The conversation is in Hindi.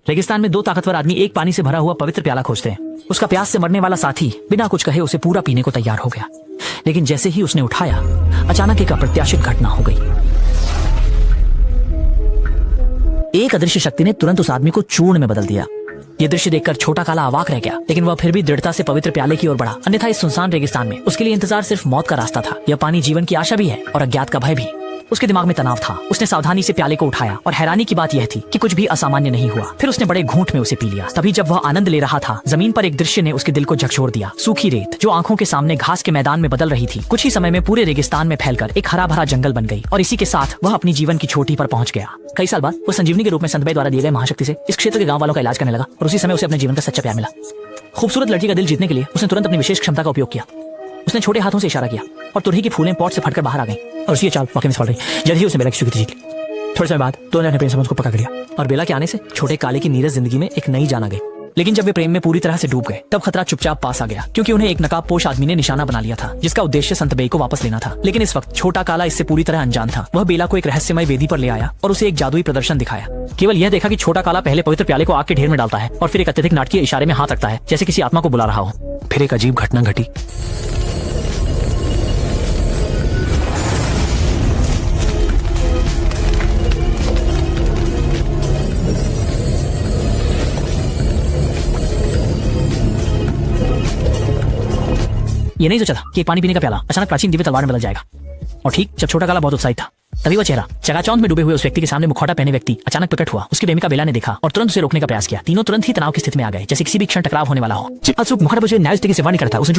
रेगिस्तान में दो ताकतवर आदमी एक पानी से भरा हुआ पवित्र प्याला खोजते हैं। उसका प्यास से मरने वाला साथी बिना कुछ कहे उसे पूरा पीने को तैयार हो गया, लेकिन जैसे ही उसने उठाया, अचानक एक अप्रत्याशित घटना हो गई। एक अदृश्य शक्ति ने तुरंत उस आदमी को चूर्ण में बदल दिया। ये दृश्य देखकर छोटा काला अवाक रह गया, लेकिन वह फिर भी दृढ़ता से पवित्र प्याले की ओर बढ़ा। अन्यथा इस सुनसान रेगिस्तान में उसके लिए इंतजार सिर्फ मौत का रास्ता था। यह पानी जीवन की आशा भी है और अज्ञात का भय भी। उसके दिमाग में तनाव था। उसने सावधानी से प्याले को उठाया और हैरानी की बात यह थी कि कुछ भी असामान्य नहीं हुआ। फिर उसने बड़े घूंट में उसे पी लिया। तभी जब वह आनंद ले रहा था, जमीन पर एक दृश्य ने उसके दिल को झकझोर दिया। सूखी रेत जो आंखों के सामने घास के मैदान में बदल रही थी, कुछ ही समय में पूरे रेगिस्तान में फैलकर एक हरा भरा जंगल बन गई। और इसी के साथ वह अपनी जीवन की चोटी पर पहुंच गया। कई साल बाद वो संजीवनी के रूप में संतबे द्वारा दिए गए महाशक्ति से इस क्षेत्र के गांव वालों का इलाज करने लगा और उसी समय उसे अपने जीवन का सच्चा प्यार मिला। खूबसूरत लड़की का दिल जीतने के लिए उसने तुरंत अपनी विशेष क्षमता का उपयोग किया। उसने छोटे हाथों से इशारा किया और तुरही की फूलें पॉट से फटकर बाहर आ गईं और उसी चाल वाकई में सफल रही। जल्द ही उसने बेला की स्वीकृति जीत ली। थोड़े समय बाद दोनों ने अपने प्रेम संबंध को पक्का कर लिया और बेला के आने से छोटे काले की नीरस जिंदगी में एक नई जान आ गई। लेकिन जब वे प्रेम में पूरी तरह से डूब गए, तब खतरा चुपचाप पास आ गया, क्योंकि उन्हें एक नकाबपोश आदमी ने निशाना बना लिया था, जिसका उद्देश्य संतबे को वापस लेना था। लेकिन इस वक्त छोटा काला इससे पूरी तरह अनजान था। वह बेला को एक रहस्यमय वेदी पर ले आया और उसे एक जादुई प्रदर्शन दिखाया। केवल यह देखा कि छोटा काला पहले पवित्र प्याले को आग के ढेर में डालता है और फिर एक अत्यधिक नाटकीय इशारे में हाथ रखता है, जैसे किसी आत्मा को बुला रहा हो। फिर एक अजीब घटना घटी। ये नहीं सोचा था कि पानी पीने का प्याला अचानक प्राचीन दिव्य तलवार में बदल जाएगा। और ठीक जब छोटा काला बहुत उत्साहित था, तभी वह चेहरा चकाचौंध में डूबे हुए उस व्यक्ति के सामने मुखौटा पहने व्यक्ति अचानक प्रकट हुआ। उसकी प्रेमिका बेला ने देखा और तुरंत उसे रोकने का प्रयास किया। तीनों तुरंत ही तनाव की स्थिति में आ गए, जैसे किसी भी क्षण टकराव होने वाला हो। मुखौटा न्याय से सेवा नहीं करता। उसने